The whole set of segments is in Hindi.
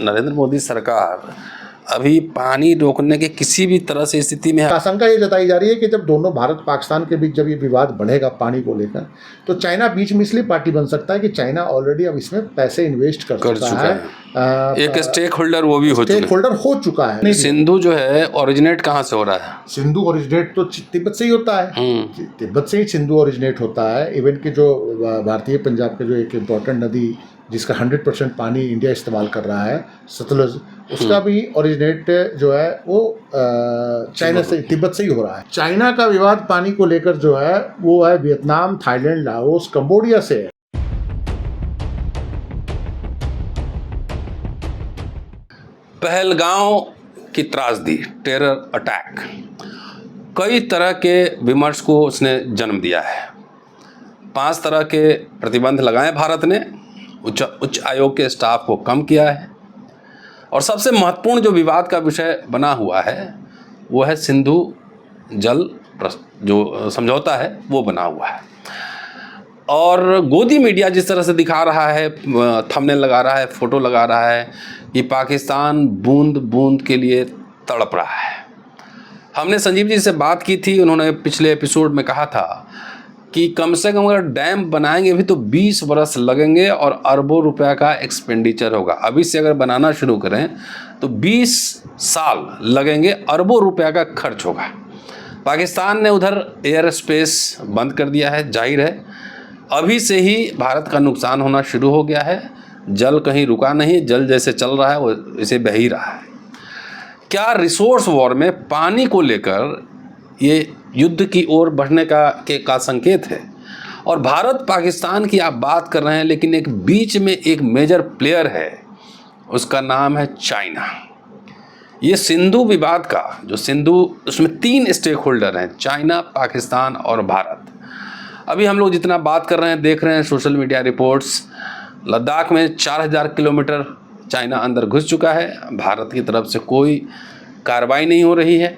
नरेंद्र मोदी सरकार अभी पानी रोकने के किसी भी तरह से स्थिति में है। आशंका ये जताई जा रही है कि जब दोनों भारत पाकिस्तान के बीच जब ये विवाद बढ़ेगा पानी को लेकर, तो चाइना बीच में इसलिए पार्टी बन सकता है कि चाइना ऑलरेडी अब इसमें पैसे इन्वेस्ट कर चुका है। एक स्टेक होल्डर वो भी हो चुका है। सिंधु जो है ओरिजिनेट कहाँ से हो रहा है? सिंधु ओरिजिनेट तो तिब्बत से ही होता है। तिब्बत से ही सिंधु ओरिजिनेट होता है। इवन कि जो भारतीय पंजाब के जो एक इम्पोर्टेंट नदी जिसका 100% पानी इंडिया इस्तेमाल कर रहा है, सतलुज, उसका भी ओरिजिनेट जो है वो चाइना से, तिब्बत से ही हो रहा है। चाइना का विवाद पानी को लेकर जो है वो है वियतनाम, थाईलैंड, लाओस, कंबोडिया से है। पहलगांव की त्रासदी, टेरर अटैक, कई तरह के विमर्श को उसने जन्म दिया है। 5 तरह के प्रतिबंध लगाए भारत ने, उच्च आयोग के स्टाफ को कम किया है, और सबसे महत्वपूर्ण जो विवाद का विषय बना हुआ है वो है सिंधु जल जो समझौता है वो बना हुआ है। और गोदी मीडिया जिस तरह से दिखा रहा है, थंबनेल लगा रहा है, फोटो लगा रहा है कि पाकिस्तान बूंद बूंद के लिए तड़प रहा है। हमने संजीव जी से बात की थी, उन्होंने पिछले एपिसोड में कहा था कि कम से कम अगर डैम बनाएंगे भी तो 20 बरस लगेंगे और अरबों रुपया का एक्सपेंडिचर होगा। अभी से अगर बनाना शुरू करें तो 20 साल लगेंगे, अरबों रुपया का खर्च होगा। पाकिस्तान ने उधर एयर स्पेस बंद कर दिया है, जाहिर है अभी से ही भारत का नुकसान होना शुरू हो गया है। जल कहीं रुका नहीं, जल जैसे चल रहा है वो इसे बह ही रहा है। क्या रिसोर्स वॉर में पानी को लेकर ये युद्ध की ओर बढ़ने का संकेत है? और भारत पाकिस्तान की आप बात कर रहे हैं, लेकिन एक बीच में एक मेजर प्लेयर है, उसका नाम है चाइना। ये सिंधु विवाद का जो सिंधु, उसमें 3 स्टेक होल्डर हैं, चाइना, पाकिस्तान और भारत। अभी हम लोग जितना बात कर रहे हैं, देख रहे हैं सोशल मीडिया रिपोर्ट्स, लद्दाख में 4000 किलोमीटर चाइना अंदर घुस चुका है, भारत की तरफ से कोई कार्रवाई नहीं हो रही है।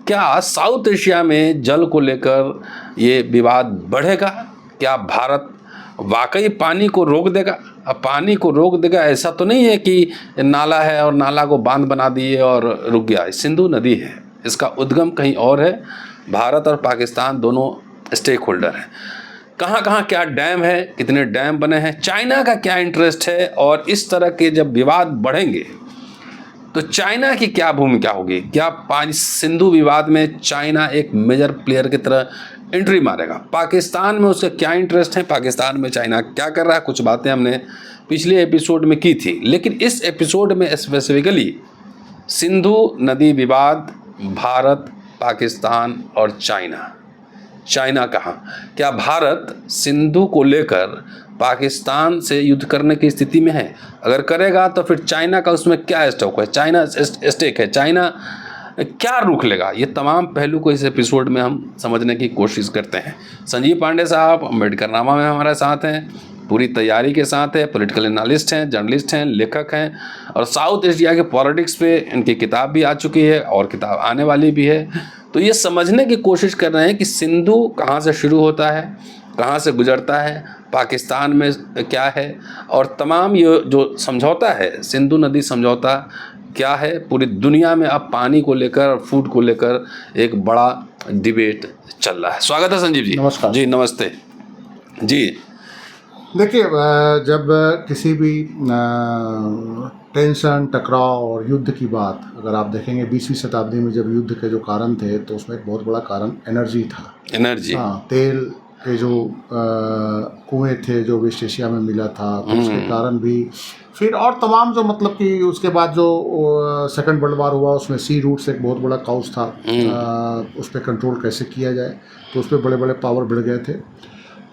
क्या साउथ एशिया में जल को लेकर ये विवाद बढ़ेगा? क्या भारत वाकई पानी को रोक देगा? अब पानी को रोक देगा ऐसा तो नहीं है कि नाला है और नाला को बांध बना दिए और रुक गया। सिंधु नदी है, इसका उद्गम कहीं और है। भारत और पाकिस्तान दोनों स्टेक होल्डर हैं। कहाँ कहाँ क्या डैम है, कितने डैम बने हैं, चाइना का क्या इंटरेस्ट है, और इस तरह के जब विवाद बढ़ेंगे तो चाइना की क्या भूमिका होगी? क्या सिंधु विवाद में चाइना एक मेजर प्लेयर की तरह एंट्री मारेगा? पाकिस्तान में उसका क्या इंटरेस्ट है, पाकिस्तान में चाइना क्या कर रहा है? कुछ बातें हमने पिछले एपिसोड में की थी, लेकिन इस एपिसोड में स्पेसिफिकली सिंधु नदी विवाद, भारत, पाकिस्तान और चाइना। चाइना कहाँ? क्या भारत सिंधु को लेकर पाकिस्तान से युद्ध करने की स्थिति में है? अगर करेगा तो फिर चाइना का उसमें क्या स्टॉक है, चाइना स्टेक है, चाइना क्या रुख लेगा? ये तमाम पहलू को इस एपिसोड में हम समझने की कोशिश करते हैं। संजीव पांडे साहब अम्बेडकरनामा में हमारे साथ हैं, पूरी तैयारी के साथ है, पॉलिटिकल एनालिस्ट हैं, जर्नलिस्ट हैं, लेखक हैं, और साउथ एशिया के पॉलिटिक्स पे इनकी किताब भी आ चुकी है और किताब आने वाली भी है। तो ये समझने की कोशिश कर रहे हैं कि सिंधु कहाँ से शुरू होता है, कहाँ से गुजरता है, पाकिस्तान में क्या है, और तमाम ये जो समझौता है, सिंधु नदी समझौता क्या है। पूरी दुनिया में अब पानी को लेकर और फूड को लेकर एक बड़ा डिबेट चल रहा है। स्वागत है संजीव जी। नमस्कार जी, नमस्ते जी। देखिए, जब किसी भी टेंशन, टकराव और युद्ध की बात अगर आप देखेंगे 20वीं शताब्दी में जब युद्ध के जो कारण थे तो उसमें एक बहुत बड़ा कारण एनर्जी था। एनर्जी, हाँ, तेल के जो कुएं थे जो वेस्ट एशिया में मिला था, तो उसके कारण भी फिर और तमाम जो मतलब कि उसके बाद जो सेकंड वर्ल्ड वार हुआ उसमें सी रूट्स एक बहुत बड़ा काउस था। उस पर कंट्रोल कैसे किया जाए, तो उस पर बड़े बड़े पावर बढ़ गए थे।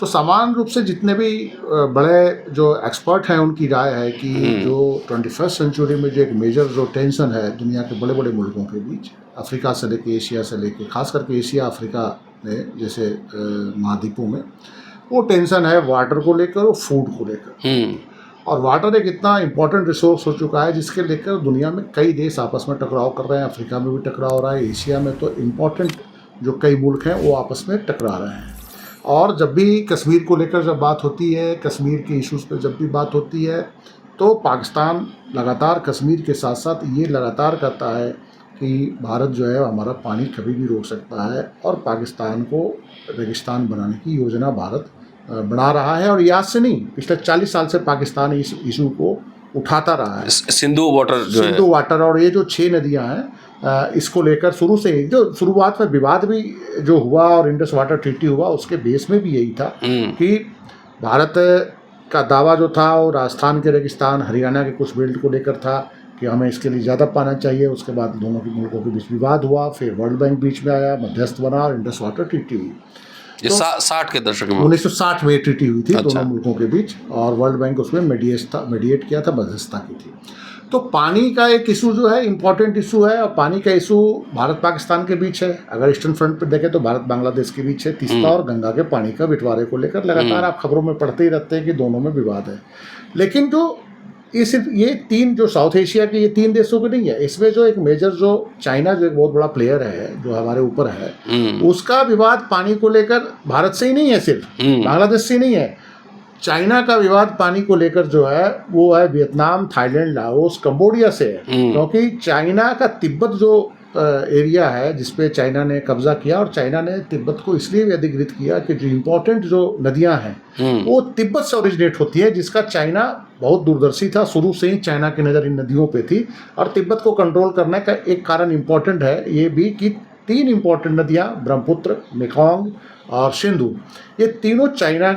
तो समान रूप से जितने भी बड़े जो एक्सपर्ट हैं उनकी राय है कि जो 21st सेंचुरी में जो एक मेजर जो टेंशन है दुनिया के बड़े बड़े मुल्कों के बीच, अफ्रीका से लेके एशिया से लेके, खास करके एशिया अफ्रीका में जैसे महाद्वीपों में, वो टेंशन है वाटर को लेकर और फूड को लेकर। और वाटर एक इतना इम्पोर्टेंट रिसोर्स हो चुका है जिसके लेकर दुनिया में कई देश आपस में टकराव कर रहे हैं। अफ्रीका में भी टकराव हो रहा है, एशिया में तो इम्पोर्टेंट जो कई मुल्क हैं वो आपस में टकरा रहे हैं। और जब भी कश्मीर को लेकर जब बात होती है, कश्मीर के इश्यूज़ पे जब भी बात होती है, तो पाकिस्तान लगातार कश्मीर के साथ साथ ये लगातार कहता है कि भारत जो है हमारा पानी कभी भी रोक सकता है, और पाकिस्तान को रेगिस्तान बनाने की योजना भारत बना रहा है। और आज से नहीं, पिछले 40 साल से पाकिस्तान इस इशू को उठाता रहा है। सिंधु वाटर जो है, सिंधु वाटर और ये जो 6 नदियां हैं, इसको लेकर शुरू से ही जो शुरुआत में विवाद भी जो हुआ और इंडस वाटर ट्रीटी हुआ, उसके बेस में भी यही था कि भारत का दावा जो था वो राजस्थान के रेगिस्तान, हरियाणा के कुछ बेल्ट को लेकर था कि हमें इसके लिए ज़्यादा पाना चाहिए। उसके बाद दोनों के मुल्कों के बीच विवाद हुआ, फिर वर्ल्ड बैंक बीच में आया, मध्यस्थ बना और इंडस वाटर ट्रीटी हुई। ये 60 के दशक में 1960 में ट्रीटी हुई थी। अच्छा। दोनों मुल्कों के बीच, और वर्ल्ड बैंक उसमें मीडिएट किया था, मध्यस्थता की थी। तो पानी का एक इशू जो है इम्पोर्टेंट इशू है, और पानी का इशू भारत पाकिस्तान के बीच है। अगर ईस्टर्न फ्रंट पर देखें तो भारत बांग्लादेश के बीच है। तीस्ता और गंगा के पानी का बंटवारे को लेकर लगातार आप खबरों में पढ़ते ही रहते हैं कि दोनों में विवाद है। लेकिन जो ये सिर्फ ये 3 जो साउथ एशिया के ये 3 देशों के नहीं है, इसमें जो एक मेजर जो चाइना जो एक बहुत बड़ा प्लेयर है जो हमारे ऊपर है, उसका विवाद पानी को लेकर भारत से ही नहीं है, सिर्फ बांग्लादेश से ही नहीं है। चाइना का विवाद पानी को लेकर जो है वो है वियतनाम, थाईलैंड, लाओस, कंबोडिया से है। क्योंकि चाइना का तिब्बत जो एरिया है जिसपे चाइना ने कब्जा किया, और चाइना ने तिब्बत को इसलिए भी अधिकृत किया कि जो इम्पोर्टेंट जो नदियां हैं वो तिब्बत से ओरिजिनेट होती है, जिसका चाइना बहुत दूरदर्शी था। शुरू से ही चाइना की नज़र इन नदियों पे थी, और तिब्बत को कंट्रोल करने का एक कारण इम्पोर्टेंट है ये भी कि 3 इम्पोर्टेंट नदियाँ ब्रह्मपुत्र, मेकॉन्ग और सिंधु, ये तीनों चाइना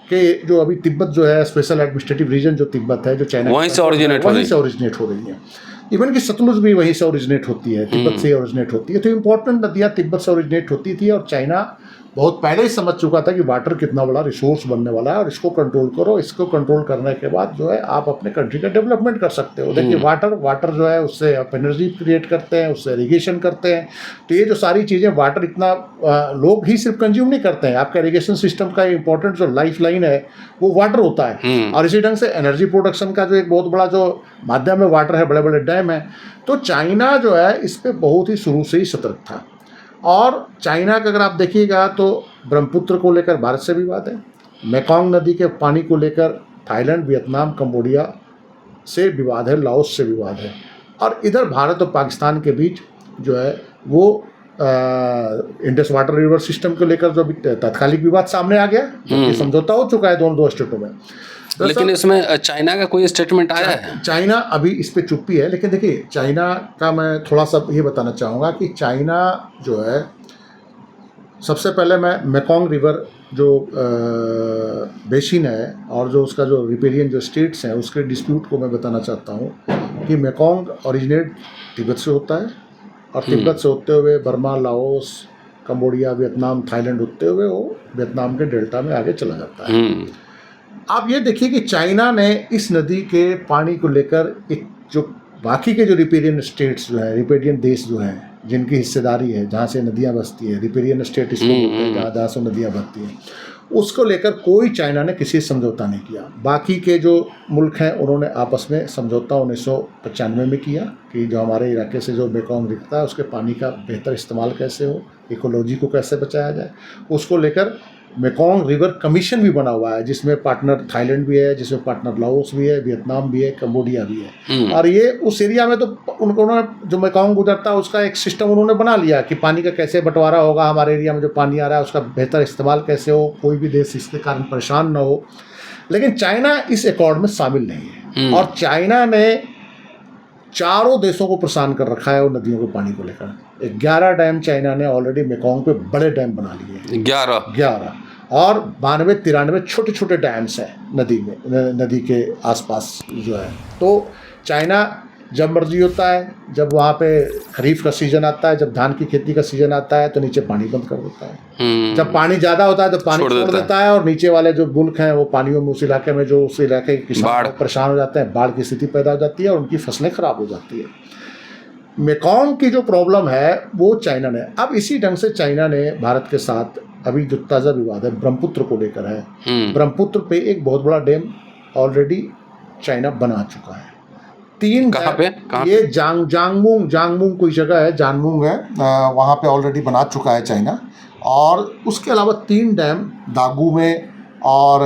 के जो अभी तिब्बत जो है स्पेशल एडमिनिस्ट्रेटिव रीजन जो तिब्बत है, जो चाइना वहीं से ओरिजिनेट हो रही है। इवन कि सतलुज भी वहीं से ओरिजिनेट होती है, तिब्बत से ओरिजिनेट होती है। तो इम्पोर्टेंट नदियाँ तिब्बत से ओरिजिनेट होती थी, और चाइना बहुत पहले ही समझ चुका था कि वाटर कितना बड़ा रिसोर्स बनने वाला है, और इसको कंट्रोल करो। इसको कंट्रोल करने के बाद जो है आप अपने कंट्री का डेवलपमेंट कर सकते हो। देखिए वाटर जो है उससे आप एनर्जी क्रिएट करते हैं, उससे इरीगेशन करते हैं। तो ये जो सारी चीज़ें वाटर इतना लोग ही सिर्फ कंज्यूम नहीं करते हैं, आपका इरीगेशन सिस्टम का इंपॉर्टेंट जो लाइफ लाइन है वो वाटर होता है। और इसी ढंग से एनर्जी प्रोडक्शन का जो एक बहुत बड़ा जो माध्यम है वाटर है, बड़े बड़े डैम है। तो चाइना जो है इस पर बहुत ही शुरू से ही सतर्क था। और चाइना का अगर आप देखिएगा तो ब्रह्मपुत्र को लेकर भारत से विवाद है, मेकॉन्ग नदी के पानी को लेकर थाईलैंड, वियतनाम, कंबोडिया से विवाद है, लाओस से विवाद है। और इधर भारत और पाकिस्तान के बीच जो है वो इंडस वाटर रिवर सिस्टम को लेकर जो तात्कालिक विवाद सामने आ गया, ये समझौता हो चुका है दोनों 2 स्टेटों में। लेकिन इसमें चाइना का कोई स्टेटमेंट आया है? चाइना अभी इस पे चुप्पी है। लेकिन देखिए चाइना का मैं थोड़ा सा ये बताना चाहूँगा कि चाइना जो है, सबसे पहले मैं मेकॉन्ग रिवर जो बेसिन है और जो उसका जो रिपेरियन जो स्टेट्स हैं उसके डिस्प्यूट को मैं बताना चाहता हूँ कि मेकॉन्ग ओरिजिनेट तिब्बत से होता है, और तिब्बत से होते हुए Burma, Laos, Cambodia, Vietnam, Thailand होते हुए वो वियतनाम के डेल्टा में आगे चला जाता है। आप ये देखिए कि चाइना ने इस नदी के पानी को लेकर एक जो बाकी के जो रिपेरियन स्टेट्स जो हैं, रिपेरियन देश जो हैं जिनकी हिस्सेदारी है, जहाँ से नदियाँ बसती है, रिपेरियन स्टेट इसको बोलते हैं, जहाँ से नदियाँ बहती हैं, उसको लेकर कोई चाइना ने किसी समझौता नहीं किया। बाकी के जो मुल्क हैं उन्होंने आपस में समझौता 1995 में किया कि जो हमारे इलाके से जो मेकॉन्ग दिखता है उसके पानी का बेहतर इस्तेमाल कैसे हो, इकोलॉजी को कैसे बचाया जाए, उसको लेकर मेकॉन्ग रिवर कमीशन भी बना हुआ है, जिसमें पार्टनर थाईलैंड भी है, जिसमें पार्टनर लाओस भी है, वियतनाम भी है, कंबोडिया भी है। और ये उस एरिया में तो उन्होंने जो मेकॉन्ग गुजरता है उसका एक सिस्टम उन्होंने बना लिया कि पानी का कैसे बंटवारा होगा, हमारे एरिया में जो पानी आ रहा है उसका बेहतर इस्तेमाल कैसे हो, कोई भी देश इसके कारण परेशान ना हो। लेकिन चाइना इस अकॉर्ड में शामिल नहीं है, और चाइना ने 4 देशों को परेशान कर रखा है वो नदियों के पानी को लेकर। 11 डैम चाइना ने ऑलरेडी मेकॉन्ग पे बड़े डैम बना लिए हैं, 11 और 92-93 छोटे छोटे डैम्स हैं नदी में, नदी के आसपास जो है। तो चाइना जब मर्जी होता है, जब वहाँ पे खरीफ का सीजन आता है, जब धान की खेती का सीजन आता है तो नीचे पानी बंद कर देता है। जब पानी ज़्यादा होता है तो पानी छोड़ देता है, और नीचे वाले जो मुल्क हैं वो पानियों में उस इलाके में जो उस इलाके के किसान परेशान हो जाते हैं, बाढ़ की स्थिति पैदा हो जाती है और उनकी फसलें खराब हो जाती है। मेकॉन्ग की जो प्रॉब्लम है वो चाइना ने, अब इसी ढंग से चाइना ने भारत के साथ अभी जो ताज़ा विवाद है ब्रह्मपुत्र को लेकर है। ब्रह्मपुत्र पे एक बहुत बड़ा डैम ऑलरेडी चाइना बना चुका है। 3 कहाँ पे? ये जांगमुंग कोई जगह है, जानमुंग है, वहाँ पे ऑलरेडी बना चुका है चाइना। और उसके अलावा 3 डैम दागू में और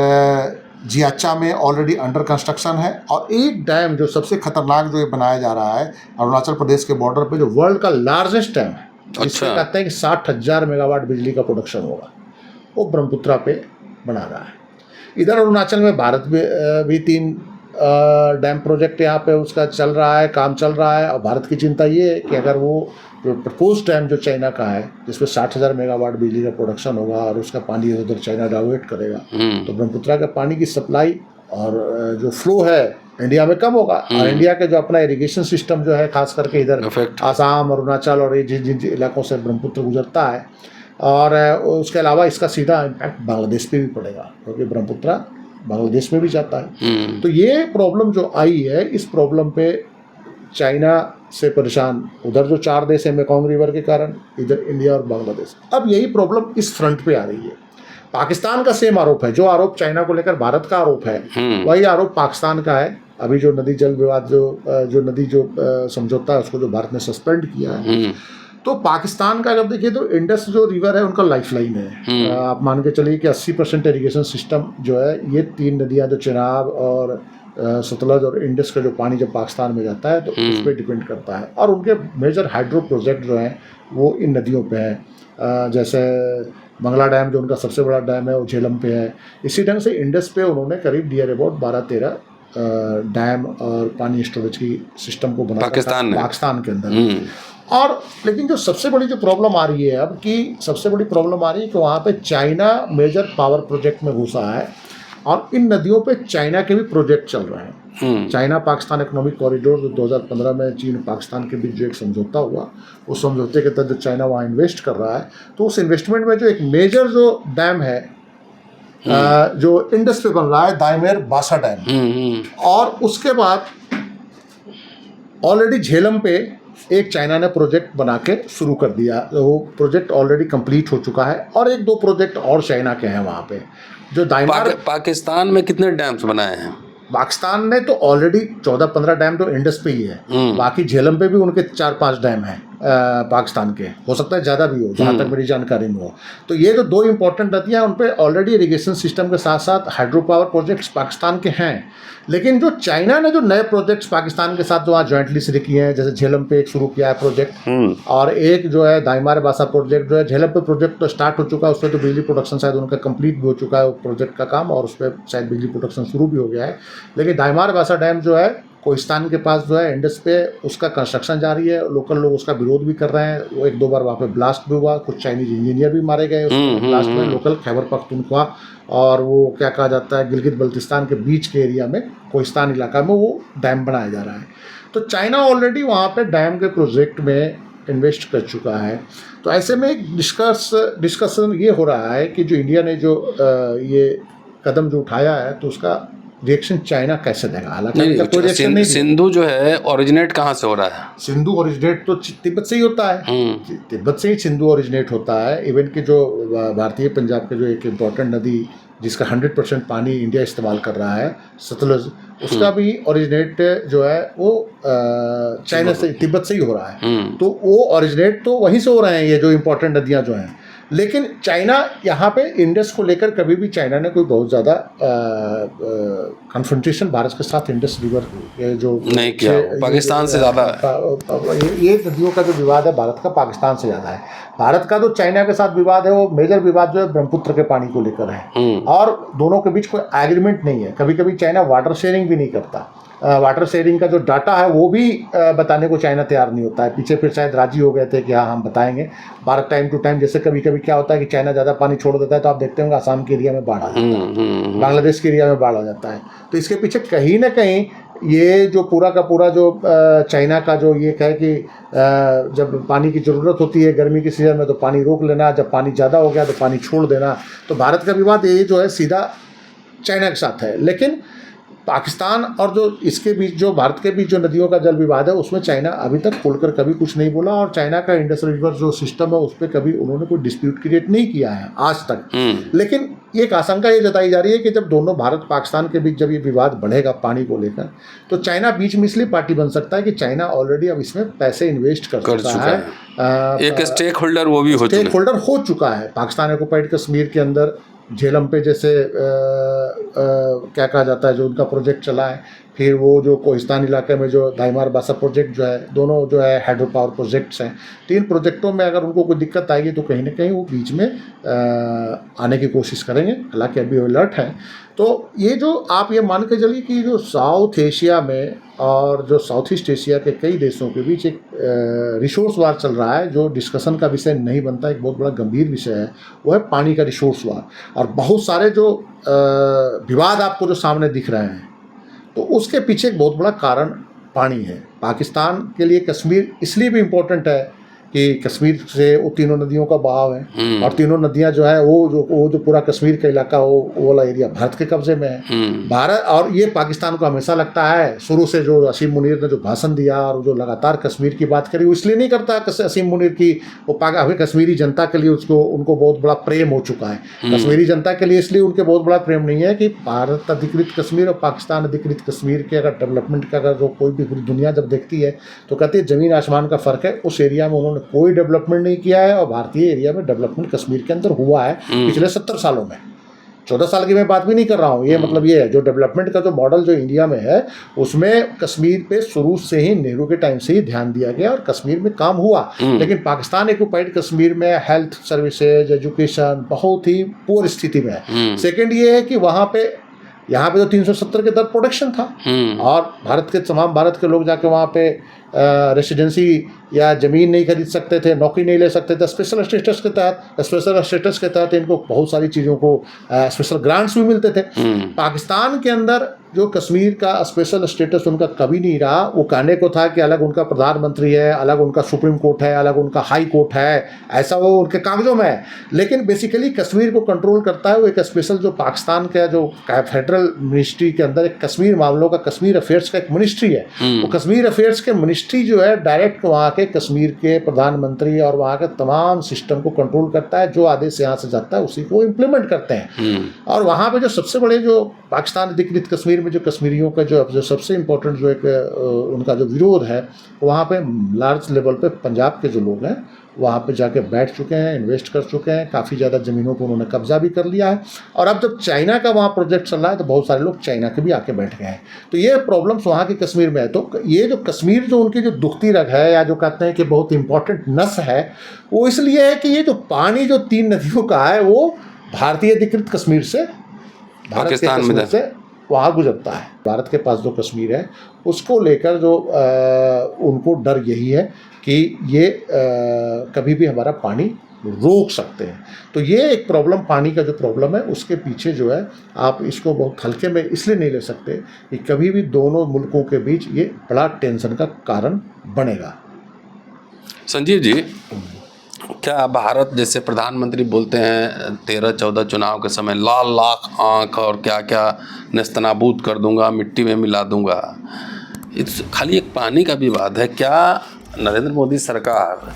जियाचा में ऑलरेडी अंडर कंस्ट्रक्शन है, और एक डैम जो सबसे खतरनाक जो ये बनाया जा रहा है अरुणाचल प्रदेश के बॉर्डर पे, जो वर्ल्ड का लार्जेस्ट डैम है, जिसमें कहते हैं कि 60,000 मेगावाट बिजली का प्रोडक्शन होगा, वो ब्रह्मपुत्रा पे बना रहा है। इधर अरुणाचल में भारत भी 3 डैम प्रोजेक्ट यहाँ पे उसका चल रहा है, काम चल रहा है। और भारत की चिंता ये है कि अगर वो प्रपोज डैम जो चाइना का है, जिसमें 60,000 मेगावाट बिजली का प्रोडक्शन होगा और उसका पानी उधर चाइना डाइवर्ट करेगा, तो ब्रह्मपुत्रा का पानी की सप्लाई और जो फ्लो है इंडिया में कम होगा। और इंडिया के जो अपना इरिगेशन सिस्टम जो है, खास करके इधर आसाम, अरुणाचल और ये जिन जिन इलाकों से ब्रह्मपुत्र गुजरता है, और उसके अलावा इसका सीधा इम्पैक्ट बांग्लादेश पे भी पड़ेगा, क्योंकि ब्रह्मपुत्रा बांग्लादेश में भी जाता है। तो ये प्रॉब्लम जो आई है, इस प्रॉब्लम पे चाइना से परेशान उधर जो 4 देश है मेकोंग रिवर के कारण, इधर इंडिया और बांग्लादेश। अब यही प्रॉब्लम इस फ्रंट पे आ रही है। पाकिस्तान का सेम आरोप है, जो आरोप चाइना को लेकर भारत का आरोप है, वही आरोप पाकिस्तान का है। अभी जो नदी जल विवाद जो नदी समझौता है, उसको जो भारत ने सस्पेंड किया है, तो पाकिस्तान का अगर देखिए तो इंडस जो रिवर है उनका लाइफलाइन है। आप मान के चलिए कि 80% इरिगेशन सिस्टम जो है, ये 3 नदियां जो चिनाब और सतलज और इंडस का जो पानी जब पाकिस्तान में जाता है तो उस पर डिपेंड करता है। और उनके मेजर हाइड्रो प्रोजेक्ट जो हैं वो इन नदियों पे हैं। जैसे मंगला डैम जो उनका सबसे बड़ा डैम है, वो झेलम पे है। इसी ढंग से इंडस पे उन्होंने करीब डियर अबाउट 12-13 डैम और पानी स्टोरेज की सिस्टम को बना पाकिस्तान के अंदर। और लेकिन जो सबसे बड़ी जो प्रॉब्लम आ रही है अब, कि सबसे बड़ी प्रॉब्लम आ रही है कि वहाँ पे चाइना मेजर पावर प्रोजेक्ट में घुसा है, और इन नदियों पे चाइना के भी प्रोजेक्ट चल रहे हैं। चाइना पाकिस्तान इकोनॉमिक कॉरिडोर जो 2015 में चीन और पाकिस्तान के बीच जो एक समझौता हुआ, उस समझौते के तहत जो चाइना वहाँ इन्वेस्ट कर रहा है, तो उस इन्वेस्टमेंट में जो एक मेजर जो डैम है जो इंडस पे बन रहा है, दाइमेर बासा डैम, और उसके बाद ऑलरेडी झेलम पे एक चाइना ने प्रोजेक्ट बना के शुरू कर दिया। वो प्रोजेक्ट ऑलरेडी कंप्लीट हो चुका है, और 1-2 प्रोजेक्ट और चाइना के हैं वहाँ पे। जो पाकिस्तान में कितने डैम्स बनाए हैं? पाकिस्तान ने तो ऑलरेडी 14-15 डैम तो इंडस पे ही है, बाकी झेलम पे भी उनके 4-5 डैम हैं पाकिस्तान के, हो सकता है ज़्यादा भी हो, जहाँ तक मेरी जानकारी में हो। तो ये जो 2 इंपॉर्टेंट नदियाँ, उन पर ऑलरेडी इरिगेशन सिस्टम के साथ साथ हाइड्रो पावर प्रोजेक्ट्स पाकिस्तान के हैं। लेकिन जो चाइना ने जो नए प्रोजेक्ट्स पाकिस्तान के साथ जो वहाँ ज्वाइंटली शुरू किए हैं, जैसे झेलम पे एक शुरू किया है प्रोजेक्ट, और एक जो है दाइमार बासा प्रोजेक्ट जो है, झेलम पे प्रोजेक्ट तो स्टार्ट हो चुका है, उसमें तो बिजली प्रोडक्शन शायद उनका कंप्लीट भी हो चुका है प्रोजेक्ट का काम, और उस पर शायद बिजली प्रोडक्शन शुरू भी हो गया है। लेकिन दाइमार बासा डैम जो है कोहिस्तान के पास जो है इंडस पे, उसका कंस्ट्रक्शन जारी है। लोकल लोग उसका विरोध भी कर रहे हैं। वो 1-2 बार वहाँ पे ब्लास्ट भी हुआ, कुछ चाइनीज इंजीनियर भी मारे गए उस ब्लास्ट में। लोकल खैबर पख्तूनख्वा और वो क्या कहा जाता है, गिलगित बल्तिस्तान के बीच के एरिया में, कोहिस्तान इलाका में वो डैम बनाया जा रहा है। तो चाइना ऑलरेडी वहाँ पे डैम के प्रोजेक्ट में इन्वेस्ट कर चुका है। तो ऐसे में एक डिस्कशन ये हो रहा है कि जो इंडिया ने जो ये कदम जो उठाया है, तो उसका रिएक्शन चाइना कैसे देगा। हालांकि सिंधु जो है ओरिजिनेट कहाँ से हो रहा है? सिंधु ओरिजिनेट तो तिब्बत से ही होता है, तिब्बत से ही सिंधु ओरिजिनेट होता है। इवन कि जो भारतीय पंजाब के जो एक इम्पॉर्टेंट नदी जिसका 100% पानी इंडिया इस्तेमाल कर रहा है, सतलुज, उसका भी ओरिजिनेट जो है वो चाइना से, तिब्बत से ही हो रहा है। तो वो ओरिजिनेट तो वहीं से हो रहे हैं ये जो इम्पोर्टेंट नदियाँ जो हैं। लेकिन चाइना यहाँ पे इंडस को लेकर कभी भी चाइना ने कोई बहुत ज़्यादा कन्फ्रंटेशन भारत के साथ इंडस रिवर जो नहीं किया, पाकिस्तान से ज़्यादा। ये नदियों का जो विवाद है भारत का पाकिस्तान से ज़्यादा है। भारत का जो चाइना के साथ विवाद है, वो मेजर विवाद जो है ब्रह्मपुत्र के पानी को लेकर है, और दोनों के बीच कोई एग्रीमेंट नहीं है। कभी कभी चाइना वाटर शेयरिंग भी नहीं करता। वाटर शेयरिंग का जो डाटा है वो भी बताने को चाइना तैयार नहीं होता है। पीछे फिर शायद राजी हो गए थे कि हाँ हम बताएंगे। भारत टाइम टू टाइम, जैसे कभी कभी क्या होता है कि चाइना ज़्यादा पानी छोड़ देता है, तो आप देखते होंगे आसाम के एरिया में बाढ़ आ जाता है, बांग्लादेश के एरिया में बाढ़ आ जाता है। तो इसके पीछे कहीं ना कहीं ये जो पूरा का पूरा जो चाइना का जो ये है कि जब पानी की ज़रूरत होती है गर्मी के सीज़न में, तो पानी रोक लेना, जब पानी ज़्यादा हो गया तो पानी छोड़ देना। तो भारत का विवाद ये जो है सीधा चाइना के साथ है। लेकिन पाकिस्तान और जो इसके बीच, जो भारत के बीच जो नदियों का जल विवाद है, उसमें चाइना अभी तक खुलकर कभी कुछ नहीं बोला, और चाइना का इंडस रिवर जो सिस्टम है उस पर कभी उन्होंने कोई डिस्प्यूट क्रिएट नहीं किया है आज तक। लेकिन एक आशंका ये जताई जा रही है कि जब दोनों भारत पाकिस्तान के बीच जब ये विवाद बढ़ेगा पानी को लेकर, तो चाइना बीच में इसलिए पार्टी बन सकता है कि चाइना ऑलरेडी अब इसमें पैसे इन्वेस्ट कर चुका है। एक स्टेक होल्डर वो भी स्टेक होल्डर हो चुका है। पाकिस्तान ऑक्युपाइड कश्मीर के अंदर झेलम पे जैसे क्या कहा जाता है जो उनका प्रोजेक्ट चला है, फिर वो जो कोहिस्तान इलाके में जो दाइमार बासा प्रोजेक्ट जो है, दोनों जो है हाइड्रो पावर प्रोजेक्ट्स हैं। तो इन प्रोजेक्टों में अगर उनको कोई दिक्कत आएगी तो कहीं ना कहीं वो बीच में आने की कोशिश करेंगे, हालांकि अभी अलर्ट है। तो ये जो आप ये मान के चलिए कि जो साउथ एशिया में और जो साउथ ईस्ट एशिया के कई देशों के बीच एक रिसोर्स वार चल रहा है, जो डिस्कशन का विषय नहीं बनता, एक बहुत बड़ा गंभीर विषय है, वो है पानी का रिसोर्स वार। और बहुत सारे जो विवाद आपको जो सामने दिख रहे हैं, तो उसके पीछे एक बहुत बड़ा कारण पानी है। पाकिस्तान के लिए कश्मीर इसलिए भी इम्पोर्टेंट है कि कश्मीर से वो तीनों नदियों का बहाव है, और तीनों नदियां जो है वो जो पूरा कश्मीर का इलाका वो वाला एरिया भारत के कब्जे में है। भारत, और ये पाकिस्तान को हमेशा लगता है, शुरू से जो असीम मुनीर ने जो भाषण दिया और जो लगातार कश्मीर की बात करी, वो इसलिए नहीं करता असीम मुनीर की, वो अभी कश्मीरी जनता के लिए उनको बहुत बड़ा प्रेम हो चुका है। कश्मीरी जनता के लिए इसलिए उनके बहुत बड़ा प्रेम नहीं है कि भारत अधिकृत कश्मीर और पाकिस्तान अधिकृत कश्मीर के अगर डेवलपमेंट का अगर जो कोई भी पूरी दुनिया जब देखती है तो कहती है ज़मीन आसमान का फ़र्क है। उस एरिया में उन्होंने कोई डेवलपमेंट नहीं किया है, और भारतीय एरिया में डेवलपमेंट कश्मीर के अंदर हुआ है पिछले 70 सालों में। 14 साल की मैं बात भी नहीं कर रहा हूँ, ये मतलब ये है जो डेवलपमेंट का जो मॉडल जो इंडिया में है, उसमें कश्मीर पे शुरू से ही नेहरू के टाइम से ही ध्यान दिया गया और कश्मीर में काम हुआ। लेकिन पाकिस्तान ऑक्युपाइड कश्मीर में हेल्थ सर्विसेज, एजुकेशन बहुत ही पुअर स्थिति में है। सेकेंड ये है कि यहाँ पे तो 370 के दर प्रोडक्शन था, और भारत के लोग जाके वहाँ पे रेसिडेंसी या ज़मीन नहीं खरीद सकते थे, नौकरी नहीं ले सकते थे। स्पेशल स्टेटस के तहत इनको बहुत सारी चीज़ों को स्पेशल ग्रांट्स भी मिलते थे। पाकिस्तान के अंदर जो कश्मीर का स्पेशल स्टेटस उनका कभी नहीं रहा। वो कहने को था कि अलग उनका प्रधानमंत्री है, अलग उनका सुप्रीम कोर्ट है, अलग उनका हाई कोर्ट है, ऐसा वो उनके कागजों में है। लेकिन बेसिकली कश्मीर को कंट्रोल करता है वो एक स्पेशल जो पाकिस्तान का जो फेडरल मिनिस्ट्री के अंदर एक कश्मीर मामलों का, कश्मीर अफेयर्स का एक मिनिस्ट्री है। वो कश्मीर अफेयर्स के मिनिस्ट्री जो है डायरेक्ट वहाँ के कश्मीर के प्रधानमंत्री और वहाँ के तमाम सिस्टम को कंट्रोल करता है। जो आदेश यहाँ से जाता है उसी को इम्प्लीमेंट करते हैं। और वहाँ पे जो सबसे बड़े जो पाकिस्तान अधिकृत कश्मीर में जो कश्मीरियों का जो सबसे इम्पोर्टेंट जो एक उनका जो विरोध है, वहाँ पे लार्ज लेवल पे पंजाब के जो लोग हैं वहाँ पे जाके बैठ चुके हैं, इन्वेस्ट कर चुके हैं, काफ़ी ज़्यादा ज़मीनों को उन्होंने कब्जा भी कर लिया है। और अब जब चाइना का वहाँ प्रोजेक्ट चल रहा है तो बहुत सारे लोग चाइना के भी आके बैठ गए हैं। तो ये प्रॉब्लम्स वहाँ की कश्मीर में है। तो ये जो कश्मीर जो उनकी जो दुखती रग है, या जो कहते हैं कि बहुत इंपॉर्टेंट नस है, वो इसलिए है कि ये जो पानी जो 3 नदियों का है वो भारतीय अधिकृत कश्मीर से, पाकिस्तान में से वहाँ गुजरता है। भारत के पास जो कश्मीर है उसको लेकर जो उनको डर यही है कि ये कभी भी हमारा पानी रोक सकते हैं। तो ये एक प्रॉब्लम, पानी का जो प्रॉब्लम है उसके पीछे जो है आप इसको बहुत हल्के में इसलिए नहीं ले सकते कि कभी भी दोनों मुल्कों के बीच ये बड़ा टेंशन का कारण बनेगा। संजीव जी, क्या भारत जैसे प्रधानमंत्री बोलते हैं 13-14 चुनाव के समय लाल लाख आँख और क्या क्या नेस्तनाबूद कर दूंगा, मिट्टी में मिला दूंगा, इस खाली एक पानी का विवाद है। क्या नरेंद्र मोदी सरकार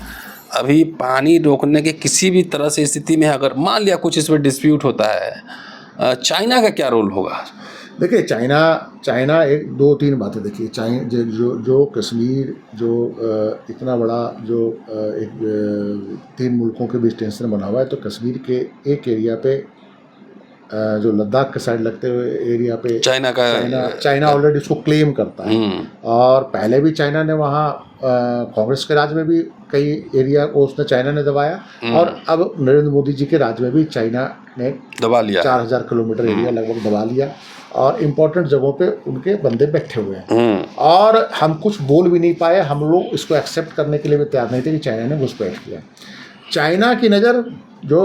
अभी पानी रोकने के किसी भी तरह से स्थिति में है? अगर मान लिया कुछ इस पर डिस्प्यूट होता है, चाइना का क्या रोल होगा? देखिए चाइना एक 2-3 बातें देखिए। जो कश्मीर जो इतना बड़ा जो एक 3 मुल्कों के बीच टेंशन बना हुआ है, तो कश्मीर के एक एरिया पे जो लद्दाख के साइड लगते हुए एरिया पे चाइना ऑलरेडी उसको क्लेम करता है। और पहले भी चाइना ने वहाँ कांग्रेस के राज में भी कई एरिया को उसने चाइना ने दबाया, और अब नरेंद्र मोदी जी के राज में भी चाइना ने दबा लिया। 4000 किलोमीटर एरिया लगभग दबा लिया, और इम्पोर्टेंट जगहों पे उनके बंदे बैठे हुए हैं। और हम कुछ बोल भी नहीं पाए, हम लोग इसको एक्सेप्ट करने के लिए भी तैयार नहीं थे कि चाइना ने घुसपैठ किया। चाइना की नज़र जो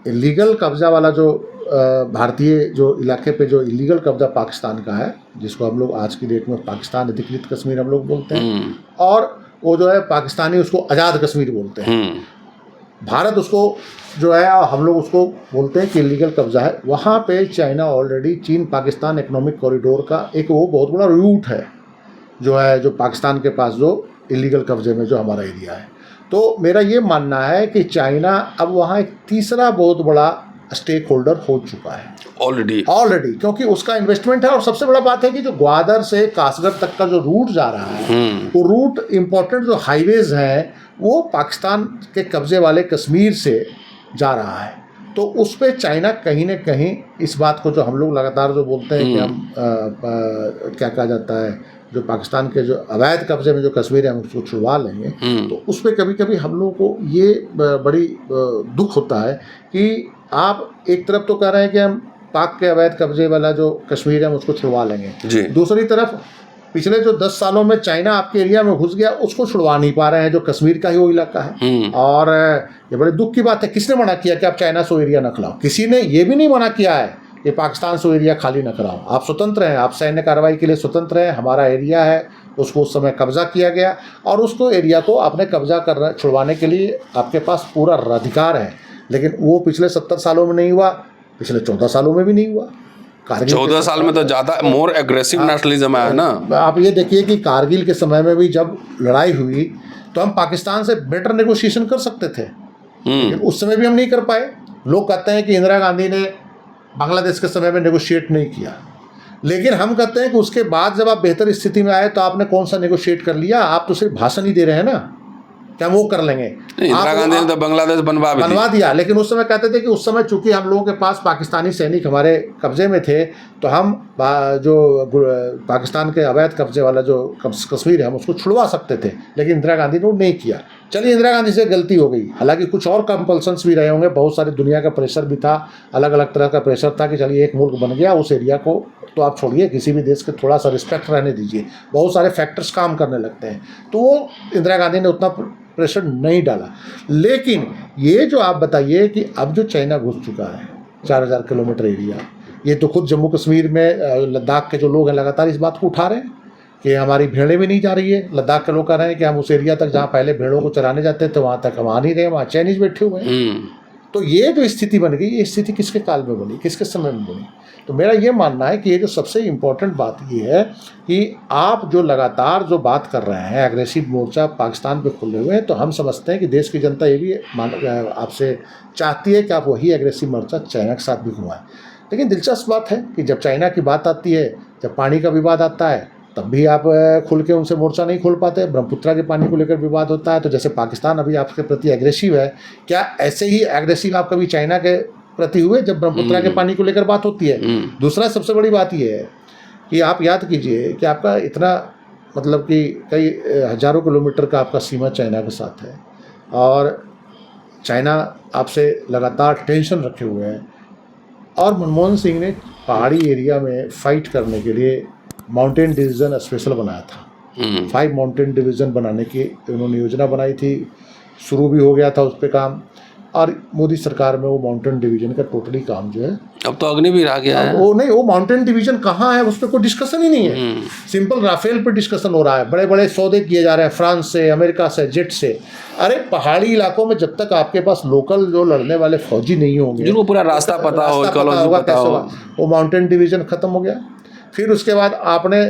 इलीगल कब्जा वाला जो भारतीय जो इलाके पे जो इलीगल कब्जा पाकिस्तान का है, जिसको हम लोग आज की डेट में पाकिस्तान अधिकृत कश्मीर हम लोग बोलते हैं, और वो जो है पाकिस्तानी उसको आज़ाद कश्मीर बोलते हैं। भारत उसको जो है हम लोग उसको बोलते हैं कि इलीगल कब्जा है। वहाँ पे चाइना ऑलरेडी चीन पाकिस्तान इकोनॉमिक कॉरिडोर का एक वो बहुत बड़ा रूट है जो है, जो पाकिस्तान के पास जो इलीगल कब्जे में जो हमारा एरिया है। तो मेरा ये मानना है कि चाइना अब वहाँ एक तीसरा बहुत बड़ा स्टेक होल्डर हो चुका है ऑलरेडी, क्योंकि उसका इन्वेस्टमेंट है। और सबसे बड़ा बात है कि जो ग्वादर से कासगढ़ तक का जो रूट जा रहा है, वो रूट इम्पोर्टेंट जो हाईवेज हैं वो पाकिस्तान के कब्जे वाले कश्मीर से जा रहा है। तो उस पे चाइना कहीं ना कहीं इस बात को, जो हम लोग लगातार जो बोलते हैं कि हम क्या कहा जाता है, जो पाकिस्तान के जो अवैध कब्जे में जो कश्मीर है हम उसको छुड़वा लेंगे, तो उस पर कभी कभी हम लोगों को ये बड़ी दुख होता है कि आप एक तरफ तो कह रहे हैं कि हम पाक के अवैध कब्जे वाला जो कश्मीर है हम उसको छुड़वा लेंगे, दूसरी तरफ पिछले जो 10 सालों में चाइना आपके एरिया में घुस गया उसको छुड़वा नहीं पा रहे हैं, जो कश्मीर का ही वो इलाका है। और ये बड़े दुख की बात है, किसने मना किया कि आप चाइना से वो एरिया न खिलाओ? किसी ने ये भी नहीं मना किया है कि पाकिस्तान से वो एरिया खाली न कराओ। आप स्वतंत्र हैं, आप सैन्य कार्रवाई के लिए स्वतंत्र हैं। हमारा एरिया है, उसको उस समय कब्जा किया गया और उसको एरिया को आपने कब्जा कर छुड़वाने के लिए आपके पास पूरा अधिकार है। लेकिन वो पिछले 70 सालों में नहीं हुआ, पिछले 14 सालों में भी नहीं हुआ। 14 साल में तो ज़्यादा मोर एग्रेसिव नेशनलिज्म आया ना। आप ये देखिए कि कारगिल के समय में भी जब लड़ाई हुई तो हम पाकिस्तान से बेटर नेगोशिएशन कर सकते थे, लेकिन उस समय भी हम नहीं कर पाए। लोग कहते हैं कि इंदिरा गांधी ने बांग्लादेश के समय में नेगोशिएट नहीं किया, लेकिन हम कहते हैं कि उसके बाद जब आप बेहतर स्थिति में आए तो आपने कौन सा नेगोशिएट कर लिया? आप तो सिर्फ भाषण ही दे रहे हैं ना, क्या वो कर लेंगे? इंदिरा गांधी ने तो बांग्लादेश बनवा दिया, लेकिन उस समय कहते थे कि उस समय चूंकि हम लोगों के पास पाकिस्तानी सैनिक हमारे कब्जे में थे तो हम जो पाकिस्तान के अवैध कब्जे वाला जो कश्मीर है हम उसको छुड़वा सकते थे, लेकिन इंदिरा गांधी ने वो नहीं किया। चलिए इंदिरा गांधी से गलती हो गई, हालांकि कुछ और कंपल्सन्स भी रहे होंगे, बहुत सारी दुनिया का प्रेशर भी था, अलग अलग तरह का प्रेशर था कि चलिए एक मुल्क बन गया, उस एरिया को तो आप छोड़िए, किसी भी देश के थोड़ा सा रिस्पेक्ट रहने दीजिए, बहुत सारे फैक्टर्स काम करने लगते हैं। तो वो इंदिरा गांधी ने उतना प्रेशर नहीं डाला। लेकिन ये जो आप बताइए कि अब जो चाइना घुस चुका है 4000 किलोमीटर एरिया, ये तो खुद जम्मू कश्मीर में लद्दाख के जो लोग हैं लगातार इस बात को उठा रहे हैं कि हमारी भेड़ें भी नहीं जा रही है। लद्दाख के लोग कह रहे हैं कि हम उस एरिया तक जहाँ पहले भेड़ों को चराने जाते थे वहाँ तक हम आ नहीं रहे, वहाँ चाइनीज बैठे हुए हैं। तो ये जो स्थिति बन गई, ये स्थिति किसके काल में बनी, किसके समय में बनी? तो मेरा ये मानना है कि ये जो सबसे इम्पोर्टेंट बात ये है कि आप जो लगातार जो बात कर रहे हैं एग्रेसिव मोर्चा पाकिस्तान पे खुले हुए हैं, तो हम समझते हैं कि देश की जनता ये भी आपसे चाहती है कि आप वही एग्रेसिव मोर्चा चाइना के साथ भी घुमाएं। लेकिन दिलचस्प बात है कि जब चाइना की बात आती है, जब पानी का विवाद आता है, तब भी आप खुल के उनसे मोर्चा नहीं खोल पाते। ब्रह्मपुत्रा के पानी को लेकर विवाद होता है, तो जैसे पाकिस्तान अभी आपके प्रति एग्रेसिव है, क्या ऐसे ही एग्रेसिव आप कभी चाइना के प्रति हुए जब ब्रह्मपुत्रा के पानी को लेकर बात होती है? दूसरा सबसे बड़ी बात यह है कि आप याद कीजिए कि आपका इतना मतलब कि कई हज़ारों किलोमीटर का आपका सीमा चाइना के साथ है और चाइना आपसे लगातार टेंशन रखे हुए है। और मनमोहन सिंह ने पहाड़ी एरिया में फाइट करने के लिए माउंटेन डिवीज़न स्पेशल बनाया था। 5 माउंटेन डिवीज़न बनाने की उन्होंने योजना बनाई थी, शुरू भी हो गया था उस पर काम, और मोदी सरकार में वो माउंटेन डिवीज़न का टोटली काम जो है अब तो अग्निवीर आ गया है। वो नहीं, वो माउंटेन डिवीज़न कहाँ है उस पर कोई डिस्कशन ही नहीं है। सिंपल राफेल पर डिस्कसन हो रहा है, बड़े बड़े सौदे किए जा रहे हैं फ्रांस से, अमेरिका से, जेट से। अरे पहाड़ी इलाकों में जब तक आपके पास लोकल जो लड़ने वाले फौजी नहीं होंगे, जिनको पूरा रास्ता पता हो, वो माउंटेन डिवीज़न ख़त्म हो गया। फिर उसके बाद आपने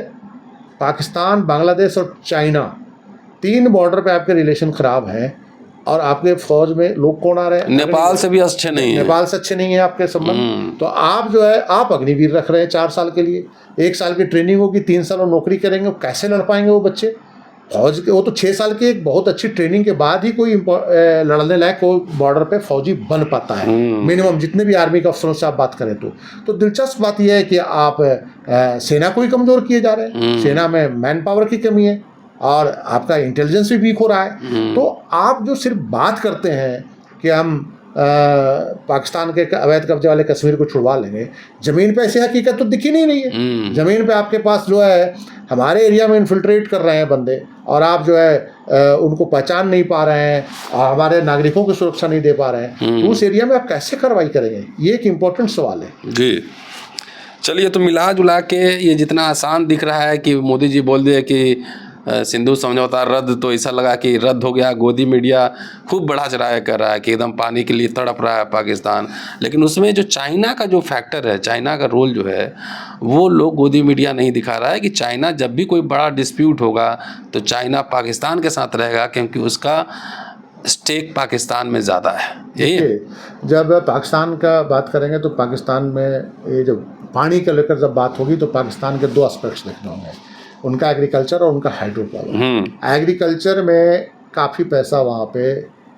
पाकिस्तान, बांग्लादेश और चाइना 3 बॉर्डर पे आपके रिलेशन ख़राब हैं और आपके फौज में लोग कौन आ रहे हैं? नेपाल से भी अच्छे नहीं है, नेपाल से अच्छे नहीं है आपके संबंध। तो आप जो है आप अग्निवीर रख रहे हैं 4 साल के लिए, 1 साल की ट्रेनिंग होगी, 3 साल वो नौकरी करेंगे, कैसे लड़ पाएंगे वो बच्चे? फौज के वो तो 6 साल की एक बहुत अच्छी ट्रेनिंग के बाद ही कोई लड़ने लायक कोई बॉर्डर पे फौजी बन पाता है, मिनिमम जितने भी आर्मी के अफसरों से आप बात करें तो दिलचस्प बात यह है कि आप सेना को ही कमज़ोर किए जा रहे हैं। सेना में मैन पावर की कमी है और आपका इंटेलिजेंस भी वीक हो रहा है। तो आप जो सिर्फ बात करते हैं कि हम पाकिस्तान के अवैध कब्जे वाले कश्मीर को छुड़वा लेंगे, ज़मीन पे ऐसी हकीकत तो दिख ही नहीं रही है। ज़मीन पे आपके पास जो है हमारे एरिया में इन्फिल्ट्रेट कर रहे हैं बंदे और आप जो है उनको पहचान नहीं पा रहे हैं, हमारे नागरिकों की सुरक्षा नहीं दे पा रहे हैं। तो उस एरिया में आप कैसे कार्रवाई करेंगे? ये एक इम्पोर्टेंट सवाल है जी। चलिए, तो मिला जुला के ये जितना आसान दिख रहा है कि मोदी जी बोल दिए कि सिंधु समझौता रद्द, तो ऐसा लगा कि रद्द हो गया। गोदी मीडिया खूब बढ़ा चढ़ाया कर रहा है कि एकदम पानी के लिए तड़प रहा है पाकिस्तान, लेकिन उसमें जो चाइना का जो फैक्टर है, चाइना का रोल जो है, वो लोग गोदी मीडिया नहीं दिखा रहा है कि चाइना जब भी कोई बड़ा डिस्प्यूट होगा तो चाइना पाकिस्तान के साथ रहेगा, क्योंकि उसका स्टेक पाकिस्तान में ज़्यादा है। यही जब पाकिस्तान का बात करेंगे तो पाकिस्तान में ये जब पानी को लेकर जब बात होगी तो पाकिस्तान के 2 एस्पेक्ट्स देखने होंगे, उनका एग्रीकल्चर और उनका हाइड्रो पावर। एग्रीकल्चर में काफ़ी पैसा वहाँ पे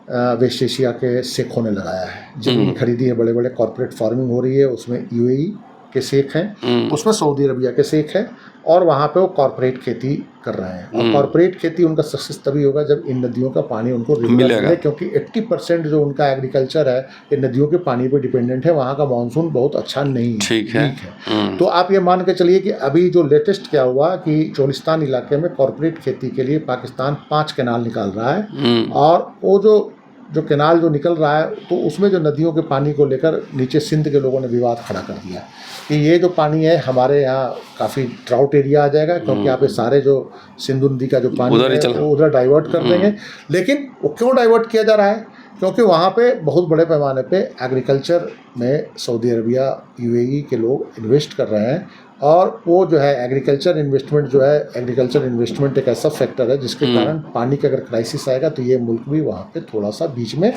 वेस्ट एशिया के शेखों ने लगाया है। ज़मीन खरीदी है, बड़े बड़े कॉर्पोरेट फार्मिंग हो रही है, उसमें यूएई के शेख हैं, उसमें सऊदी अरबिया के शेख हैं, और वहाँ पे वो कॉर्पोरेट खेती कर रहे हैं। और कॉर्पोरेट खेती उनका सक्सेस तभी होगा जब इन नदियों का पानी उनको मिलेगा, क्योंकि 80% जो उनका एग्रीकल्चर है ये नदियों के पानी पे डिपेंडेंट है। वहाँ का मानसून बहुत अच्छा नहीं है, ठीक है। तो आप ये मान के चलिए कि अभी जो लेटेस्ट क्या हुआ कि चोलिस्तान इलाके में कॉर्पोरेट खेती के लिए पाकिस्तान 5 कैनाल निकाल रहा है, और वो जो कैनाल जो निकल रहा है तो उसमें जो नदियों के पानी को लेकर नीचे सिंध के लोगों ने विवाद खड़ा कर दिया कि ये जो पानी है हमारे यहाँ काफ़ी ट्राउट एरिया आ जाएगा, क्योंकि यहाँ पे सारे जो सिंधु नदी का जो पानी है वो उधर डाइवर्ट कर देंगे। लेकिन वो क्यों डाइवर्ट किया जा रहा है? क्योंकि वहाँ पे बहुत बड़े पैमाने पे एग्रीकल्चर में सऊदी अरबिया, यूएई के लोग इन्वेस्ट कर रहे हैं, और वो जो है एग्रीकल्चर इन्वेस्टमेंट एक ऐसा फैक्टर है जिसके कारण पानी का अगर क्राइसिस आएगा तो ये मुल्क भी वहाँ पे थोड़ा सा बीच में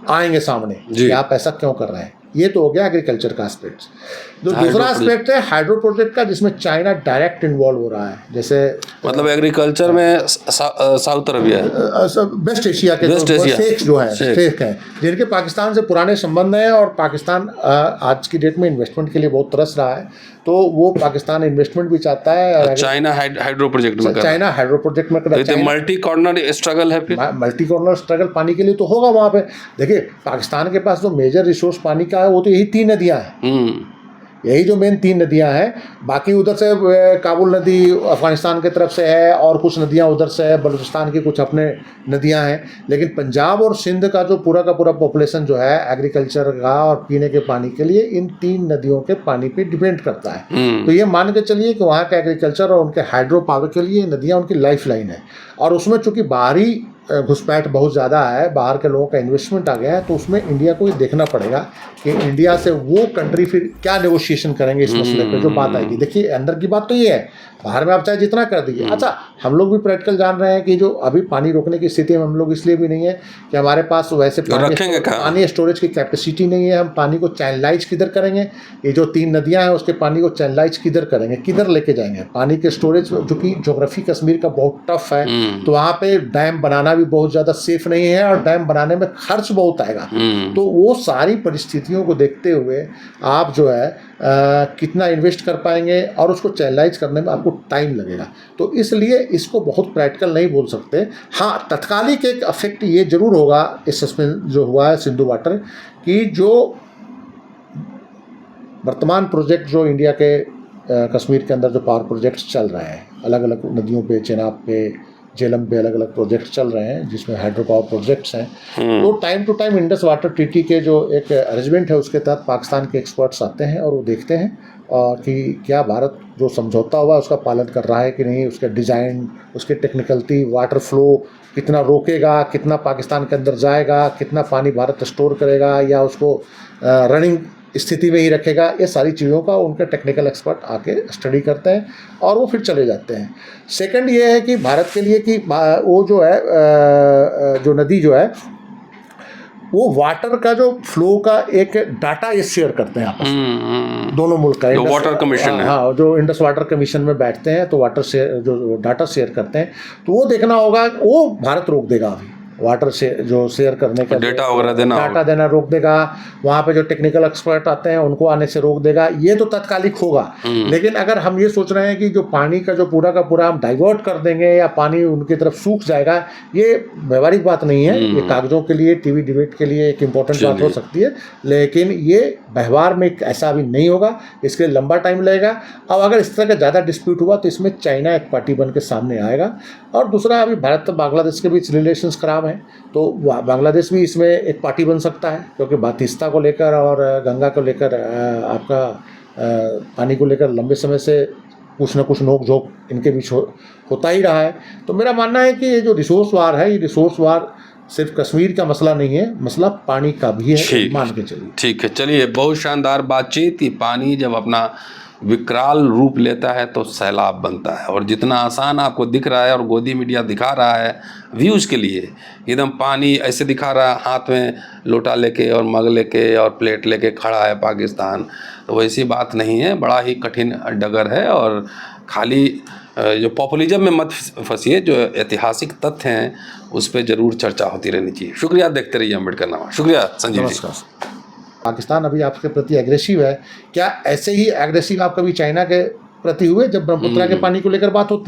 आएंगे सामने कि आप ऐसा क्यों कर रहे हैं। ये तो हो गया एग्रीकल्चर का एस्पेक्ट। जो दूसरा एस्पेक्ट है हाइड्रो प्रोजेक्ट का, जिसमें चाइना डायरेक्ट इन्वॉल्व हो रहा है। जैसे मतलब एग्रीकल्चर में साउथ अरबिया, वेस्ट एशिया के शेख जो है, शेख हैं जिनके पाकिस्तान से पुराने संबंध हैं, और पाकिस्तान आज की डेट में इन्वेस्टमेंट के लिए बहुत तरस रहा है, तो वो पाकिस्तान इन्वेस्टमेंट भी चाहता है। चाइना हाइड्रो प्रोजेक्ट में चाइना हाइड्रो प्रोजेक्ट में मल्टी कॉर्नर स्ट्रगल है। फिर मल्टी कॉर्नर स्ट्रगल पानी के लिए तो होगा वहाँ पे। देखिए पाकिस्तान के पास जो मेजर रिसोर्स पानी का है वो तो यही 3 नदियाँ हैं, यही जो मेन 3 नदियां हैं। बाकी उधर से काबुल नदी अफ़गानिस्तान की तरफ से है, और कुछ नदियां उधर से है, बलूचिस्तान की कुछ अपने नदियां हैं। लेकिन पंजाब और सिंध का जो पूरा का पूरा पॉपुलेशन जो है एग्रीकल्चर का और पीने के पानी के लिए इन 3 नदियों के पानी पे डिपेंड करता है। तो ये मान के चलिए कि वहाँ का एग्रीकल्चर और उनके हाइड्रो पावर के लिए नदियाँ उनकी लाइफ लाइन है। और उसमें चूँकि बाहरी घुसपैठ बहुत ज़्यादा है, बाहर के लोगों का इन्वेस्टमेंट आ गया है, तो उसमें इंडिया को ये देखना पड़ेगा कि इंडिया से वो कंट्री फिर क्या नेगोशिएशन करेंगे इस मसले पे जो बात आएगी। देखिए अंदर की बात तो ये है, बाहर में आप चाहे जितना कर दीजिए। अच्छा, हम लोग भी प्रैक्टिकल जान रहे हैं कि जो अभी पानी रोकने की स्थिति में हम लोग इसलिए भी नहीं है कि हमारे पास वैसे पानी स्टोरेज की कैपेसिटी नहीं है। हम पानी को चैनलाइज किधर करेंगे? ये जो 3 नदियाँ हैं उसके पानी को चैनलाइज किधर करेंगे, किधर लेके जाएंगे पानी के स्टोरेज? चूँकि ज्योग्राफी कश्मीर का बहुत टफ है, तो वहाँ पे डैम बनाना भी बहुत ज़्यादा सेफ नहीं है, और डैम बनाने में खर्च बहुत आएगा। तो वो सारी परिस्थितियों को देखते हुए आप जो है कितना इन्वेस्ट कर पाएंगे, और उसको चैनलाइज करने में आपको टाइम लगेगा। तो इसलिए इसको बहुत प्रैक्टिकल नहीं बोल सकते। हाँ, तत्कालिक एक इफेक्ट ये जरूर होगा इस सस्पेंस जो हुआ है सिंधु वाटर की, जो वर्तमान प्रोजेक्ट जो इंडिया के कश्मीर के अंदर जो पावर प्रोजेक्ट्स चल रहे हैं, अलग अलग नदियों पे, चेनाब पे, झेलम पे अलग अलग प्रोजेक्ट्स चल रहे हैं जिसमें हाइड्रो पावर प्रोजेक्ट्स हैं। तो time to time Indus water treaty के जो एक अरेंजमेंट है उसके तहत पाकिस्तान के एक्सपर्ट्स आते हैं और वो देखते हैं कि क्या भारत जो समझौता हुआ उसका पालन कर रहा है कि नहीं, उसका डिज़ाइन, उसकी टेक्निकलिटी, वाटर फ्लो कितना रोकेगा, कितना पाकिस्तान के अंदर जाएगा, कितना पानी भारत स्टोर करेगा या उसको रनिंग स्थिति में ही रखेगा, ये सारी चीज़ों का उनके टेक्निकल एक्सपर्ट आके स्टडी करते हैं और वो फिर चले जाते हैं। सेकंड ये है कि भारत के लिए कि वो जो है जो नदी जो है वो वाटर का जो फ्लो का एक डाटा ये शेयर करते हैं आपस में दोनों मुल्क का। वाटर कमीशन है, हाँ, जो इंडस वाटर कमीशन में बैठते हैं तो वाटर शेयर जो डाटा शेयर करते हैं, तो वो देखना होगा, वो भारत रोक देगा अभी वाटर से जो शेयर करने का डेटा वगैरह डाटा देना रोक देगा। वहाँ पे जो टेक्निकल एक्सपर्ट आते हैं उनको आने से रोक देगा। ये तो तात्कालिक होगा, लेकिन अगर हम ये सोच रहे हैं कि जो पानी का जो पूरा का पूरा हम डाइवर्ट कर देंगे या पानी उनकी तरफ सूख जाएगा, ये व्यवहारिक बात नहीं है। ये कागजों के लिए, टीवी डिबेट के लिए एक इम्पोर्टेंट बात हो सकती है, लेकिन ये व्यवहार में ऐसा अभी नहीं होगा, इसके लिए लंबा टाइम लगेगा। अब अगर इस तरह का ज़्यादा डिस्प्यूट हुआ तो इसमें चाइना एक पार्टी बन के सामने आएगा। और दूसरा, अभी भारत और बांग्लादेश के बीच रिलेशंस खराब हैं, तो बांग्लादेश भी इसमें एक पार्टी बन सकता है, क्योंकि बातिस्ता को लेकर और गंगा को लेकर आपका पानी को लेकर लंबे समय से कुछ ना कुछ नोक झोंक इनके बीच होता ही रहा है। तो मेरा मानना है कि ये जो रिसोर्स वार है, ये रिसोर्स वार सिर्फ कश्मीर का मसला नहीं है, मसला पानी का भी है, मान के चलिए। ठीक है, चलिए, बहुत शानदार बातचीत। ये पानी जब अपना विकराल रूप लेता है तो सैलाब बनता है, और जितना आसान आपको दिख रहा है और गोदी मीडिया दिखा रहा है व्यूज़ के लिए, एकदम पानी ऐसे दिखा रहा है, हाथ में लोटा लेके और मग लेके और प्लेट लेके खड़ा है पाकिस्तान, तो वैसी बात नहीं है। बड़ा ही कठिन डगर है, और खाली जो पॉपुलिज्म में मत फंसिए, जो ऐतिहासिक तथ्य हैं उस पर ज़रूर चर्चा होती रहनी चाहिए। शुक्रिया, देखते रहिए अम्बेडकर नामा। शुक्रिया संजीव जी। नमस्कार। पाकिस्तान अभी आपके प्रति एग्रेसिव है, क्या ऐसे ही एग्रेसिव आप कभी चाइना के प्रति हुए जब ब्रह्मपुत्रा के पानी को लेकर बात होती है?